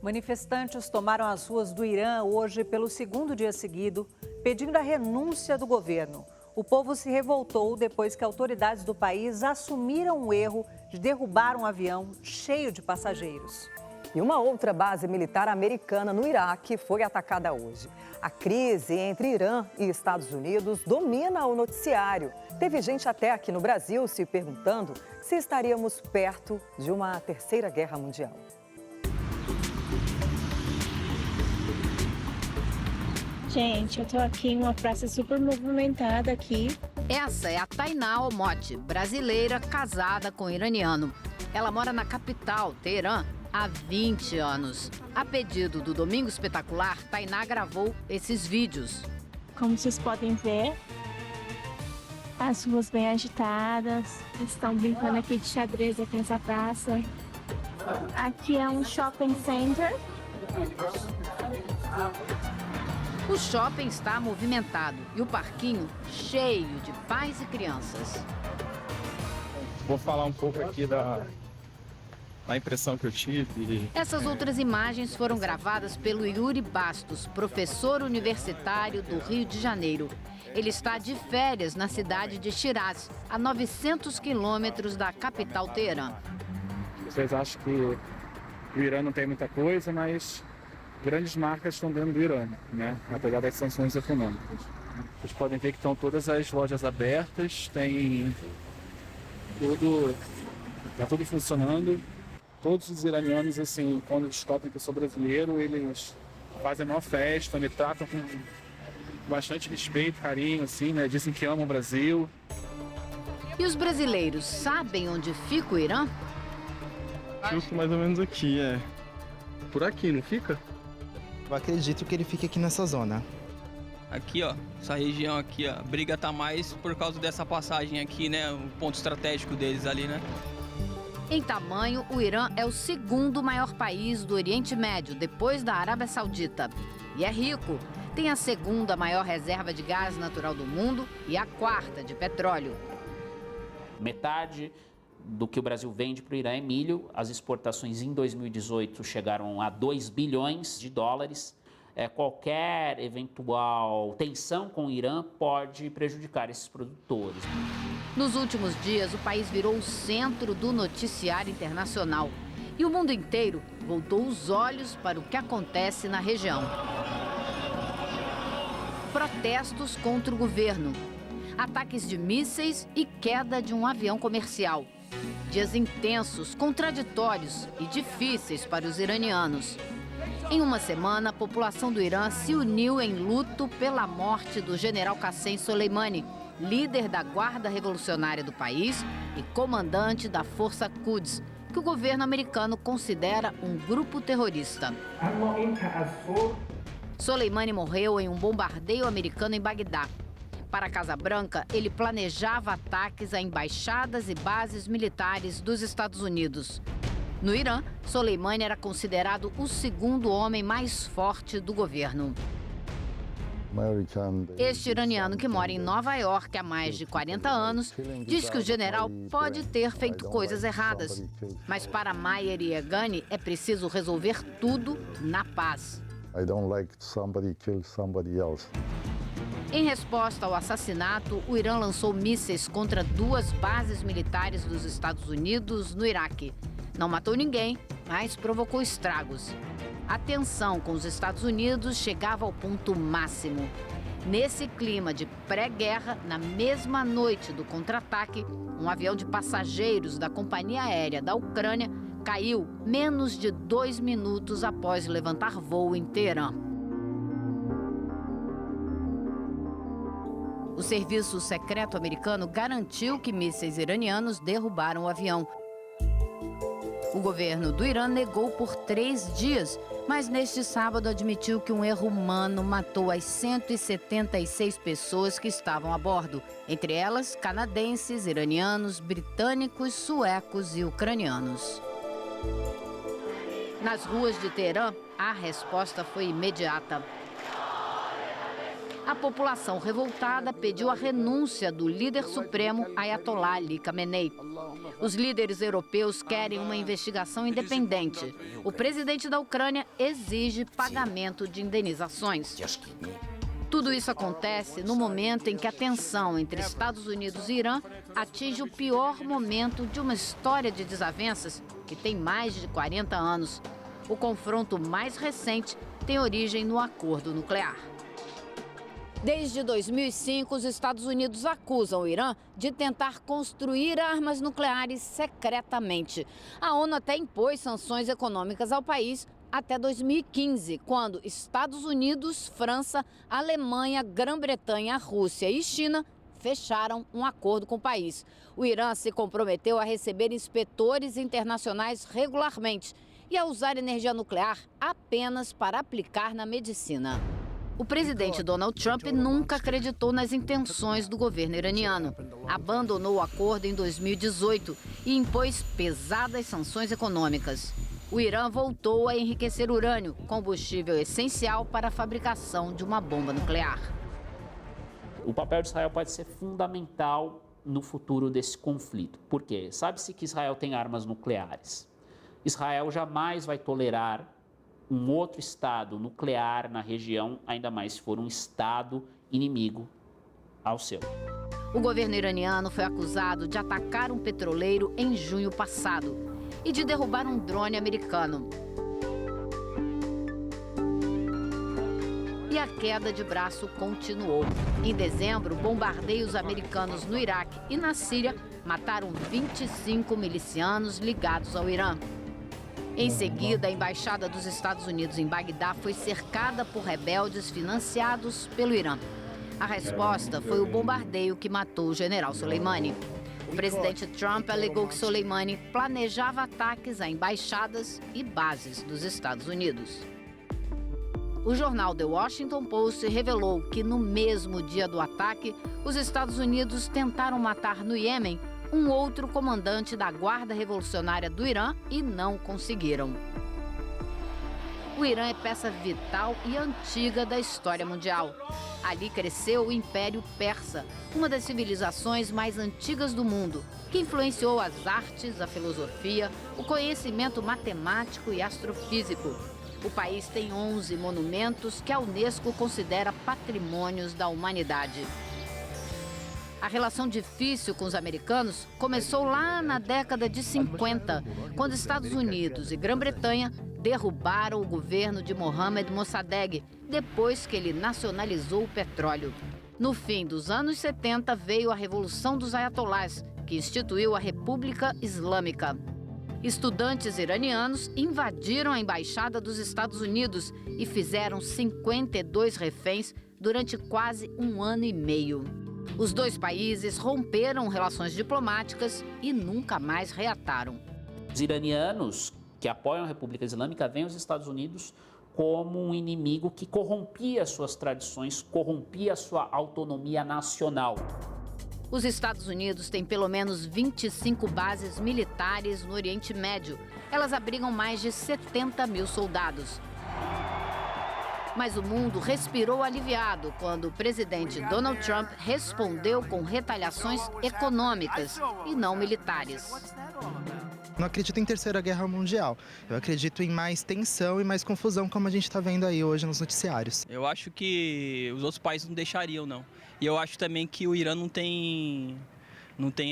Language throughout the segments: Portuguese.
Manifestantes tomaram as ruas do Irã hoje pelo segundo dia seguido, pedindo a renúncia do governo. O povo se revoltou depois que autoridades do país assumiram o erro de derrubar um avião cheio de passageiros. E uma outra base militar americana no Iraque foi atacada hoje. A crise entre Irã e Estados Unidos domina o noticiário. Teve gente até aqui no Brasil se perguntando se estaríamos perto de uma terceira guerra mundial. Gente, eu tô aqui em uma praça super movimentada aqui. Essa é a Tainá Almote, brasileira casada com iraniano. Ela mora na capital, Teherã, há 20 anos. A pedido do Domingo Espetacular, Tainá gravou esses vídeos. Como vocês podem ver, as ruas bem agitadas, estão brincando aqui de xadrez aqui nessa praça. Aqui é um shopping center. O shopping está movimentado e o parquinho cheio de pais e crianças. Vou falar um pouco aqui da impressão que eu tive. Essas outras imagens foram gravadas pelo Yuri Bastos, professor universitário do Rio de Janeiro. Ele está de férias na cidade de Shiraz, a 900 quilômetros da capital Teherã. Vocês acham que o Irã não tem muita coisa, mas grandes marcas estão dentro do Irã, né? Apesar das sanções econômicas. Vocês podem ver que estão todas as lojas abertas, tem tudo, está tudo funcionando. Todos os iranianos, assim, quando descobrem que eu sou brasileiro, eles fazem uma festa, me tratam com bastante respeito, carinho, assim, né? Dizem que amam o Brasil. E os brasileiros sabem onde fica o Irã? Fico mais ou menos aqui, por aqui, não fica? Eu acredito que ele fique aqui nessa zona. Aqui, ó, essa região aqui, ó, a briga tá mais por causa dessa passagem aqui, né? O ponto estratégico deles ali, né? Em tamanho, o Irã é o segundo maior país do Oriente Médio, depois da Arábia Saudita. E é rico. Tem a segunda maior reserva de gás natural do mundo e a quarta de petróleo. Metade do que o Brasil vende para o Irã é milho. As exportações em 2018 chegaram a 2 bilhões de dólares. Qualquer eventual tensão com o Irã pode prejudicar esses produtores. Nos últimos dias, o país virou o centro do noticiário internacional. E o mundo inteiro voltou os olhos para o que acontece na região. Protestos contra o governo, ataques de mísseis e queda de um avião comercial. Dias intensos, contraditórios e difíceis para os iranianos. Em uma semana, a população do Irã se uniu em luto pela morte do general Qassem Soleimani, líder da Guarda Revolucionária do país e comandante da Força Quds, que o governo americano considera um grupo terrorista. Soleimani morreu em um bombardeio americano em Bagdá. Para a Casa Branca, ele planejava ataques a embaixadas e bases militares dos Estados Unidos. No Irã, Soleimani era considerado o segundo homem mais forte do governo. Este iraniano, que mora em Nova York há mais de 40 anos, diz que o general pode ter feito coisas erradas. Mas para Maher Yegani é preciso resolver tudo na paz. Em resposta ao assassinato, o Irã lançou mísseis contra 2 bases militares dos Estados Unidos no Iraque. Não matou ninguém, mas provocou estragos. A tensão com os Estados Unidos chegava ao ponto máximo. Nesse clima de pré-guerra, na mesma noite do contra-ataque, um avião de passageiros da Companhia Aérea da Ucrânia caiu menos de 2 minutos após levantar voo em Teherã. O serviço secreto americano garantiu que mísseis iranianos derrubaram o avião. O governo do Irã negou por 3 dias, mas neste sábado admitiu que um erro humano matou as 176 pessoas que estavam a bordo, entre elas canadenses, iranianos, britânicos, suecos e ucranianos. Nas ruas de Teherã, a resposta foi imediata. A população revoltada pediu a renúncia do líder supremo Ayatollah Ali Khamenei. Os líderes europeus querem uma investigação independente. O presidente da Ucrânia exige pagamento de indenizações. Tudo isso acontece no momento em que a tensão entre Estados Unidos e Irã atinge o pior momento de uma história de desavenças que tem mais de 40 anos. O confronto mais recente tem origem no acordo nuclear. Desde 2005, os Estados Unidos acusam o Irã de tentar construir armas nucleares secretamente. A ONU até impôs sanções econômicas ao país até 2015, quando Estados Unidos, França, Alemanha, Grã-Bretanha, Rússia e China fecharam um acordo com o país. O Irã se comprometeu a receber inspetores internacionais regularmente e a usar energia nuclear apenas para aplicar na medicina. O presidente Donald Trump nunca acreditou nas intenções do governo iraniano. Abandonou o acordo em 2018 e impôs pesadas sanções econômicas. O Irã voltou a enriquecer urânio, combustível essencial para a fabricação de uma bomba nuclear. O papel de Israel pode ser fundamental no futuro desse conflito. Por quê? Sabe-se que Israel tem armas nucleares. Israel jamais vai tolerar um outro estado nuclear na região, ainda mais se for um estado inimigo ao seu. O governo iraniano foi acusado de atacar um petroleiro em junho passado e de derrubar um drone americano. E a queda de braço continuou. Em dezembro, bombardeios americanos no Iraque e na Síria mataram 25 milicianos ligados ao Irã. Em seguida, a embaixada dos Estados Unidos em Bagdá foi cercada por rebeldes financiados pelo Irã. A resposta foi o bombardeio que matou o general Soleimani. O presidente Trump alegou que Soleimani planejava ataques a embaixadas e bases dos Estados Unidos. O jornal The Washington Post revelou que no mesmo dia do ataque, os Estados Unidos tentaram matar no Iêmen um outro comandante da Guarda Revolucionária do Irã e não conseguiram. O Irã é peça vital e antiga da história mundial. Ali cresceu o Império Persa, uma das civilizações mais antigas do mundo, que influenciou as artes, a filosofia, o conhecimento matemático e astrofísico. O país tem 11 monumentos que a Unesco considera patrimônios da humanidade. A relação difícil com os americanos começou lá na década de 50, quando Estados Unidos e Grã-Bretanha derrubaram o governo de Mohammad Mossadegh, depois que ele nacionalizou o petróleo. No fim dos anos 70 veio a Revolução dos Ayatollahs, que instituiu a República Islâmica. Estudantes iranianos invadiram a embaixada dos Estados Unidos e fizeram 52 reféns durante quase um ano e meio. Os dois países romperam relações diplomáticas e nunca mais reataram. Os iranianos que apoiam a República Islâmica veem os Estados Unidos como um inimigo que corrompia suas tradições, corrompia sua autonomia nacional. Os Estados Unidos têm pelo menos 25 bases militares no Oriente Médio. Elas abrigam mais de 70 mil soldados. Mas o mundo respirou aliviado quando o presidente Donald Trump respondeu com retaliações econômicas e não militares. Não acredito em terceira guerra mundial. Eu acredito em mais tensão e mais confusão, como a gente está vendo aí hoje nos noticiários. Eu acho que os outros países não deixariam, não. E eu acho também que o Irã não tem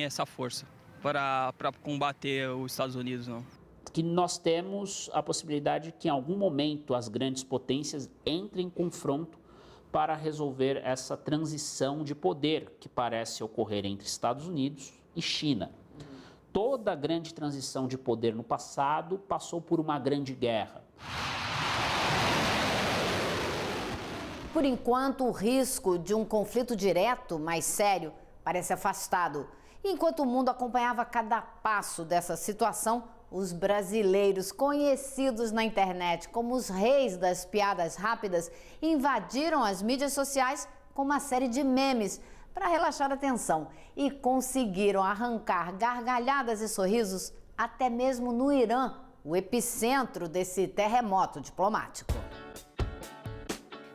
essa força para combater os Estados Unidos, não. Que nós temos a possibilidade que em algum momento as grandes potências entrem em confronto para resolver essa transição de poder que parece ocorrer entre Estados Unidos e China. Toda grande transição de poder no passado passou por uma grande guerra. Por enquanto, o risco de um conflito direto, mais sério, parece afastado. E enquanto o mundo acompanhava cada passo dessa situação, os brasileiros, conhecidos na internet como os reis das piadas rápidas, invadiram as mídias sociais com uma série de memes para relaxar a tensão e conseguiram arrancar gargalhadas e sorrisos até mesmo no Irã, o epicentro desse terremoto diplomático.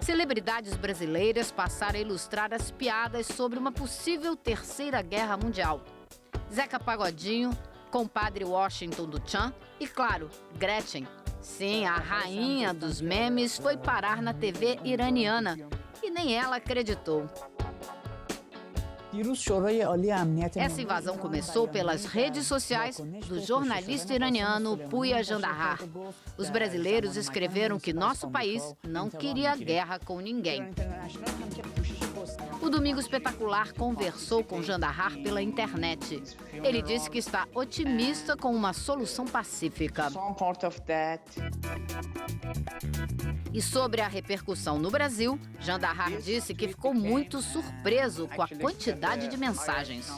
Celebridades brasileiras passaram a ilustrar as piadas sobre uma possível terceira guerra mundial. Zeca Pagodinho, compadre Washington do Tchan e, claro, Gretchen. Sim, a rainha dos memes foi parar na TV iraniana e nem ela acreditou. Essa invasão começou pelas redes sociais do jornalista iraniano Pouya Jandahar. Os brasileiros escreveram que nosso país não queria guerra com ninguém. O Domingo Espetacular conversou com Jandahar pela internet. Ele disse que está otimista com uma solução pacífica. E sobre a repercussão no Brasil, Jandahar disse que ficou muito surpreso com a quantidade de mensagens.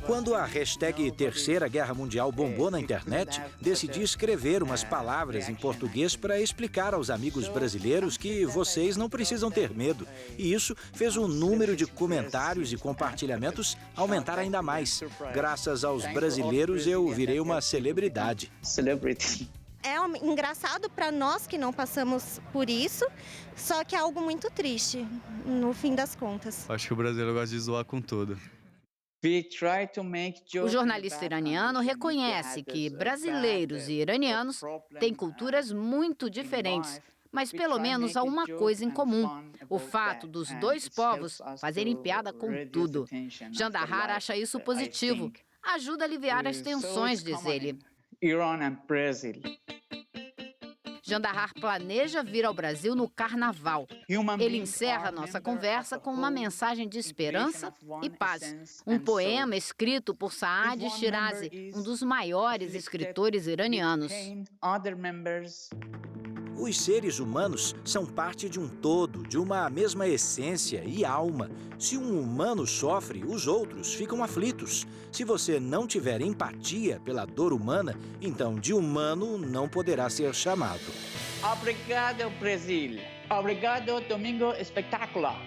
Quando a hashtag Terceira Guerra Mundial bombou na internet, decidi escrever umas palavras em português para explicar aos amigos brasileiros que vocês não precisam ter medo. E isso fez o número de comentários e compartilhamentos aumentar ainda mais. Graças aos brasileiros, eu virei uma celebridade. É engraçado para nós que não passamos por isso, só que é algo muito triste, no fim das contas. Acho que o brasileiro gosta de zoar com tudo. O jornalista iraniano reconhece que brasileiros e iranianos têm culturas muito diferentes, mas pelo menos há uma coisa em comum: o fato dos dois povos fazerem piada com tudo. Jandahar acha isso positivo, ajuda a aliviar as tensões, diz ele. Jandahar planeja vir ao Brasil no Carnaval. Ele encerra nossa conversa com uma mensagem de esperança e paz. Um poema escrito por Saad Shirazi, um dos maiores escritores iranianos. Os seres humanos são parte de um todo, de uma mesma essência e alma. Se um humano sofre, os outros ficam aflitos. Se você não tiver empatia pela dor humana, então de humano não poderá ser chamado. Obrigado, Brasil. Obrigado, Domingo Espetacular.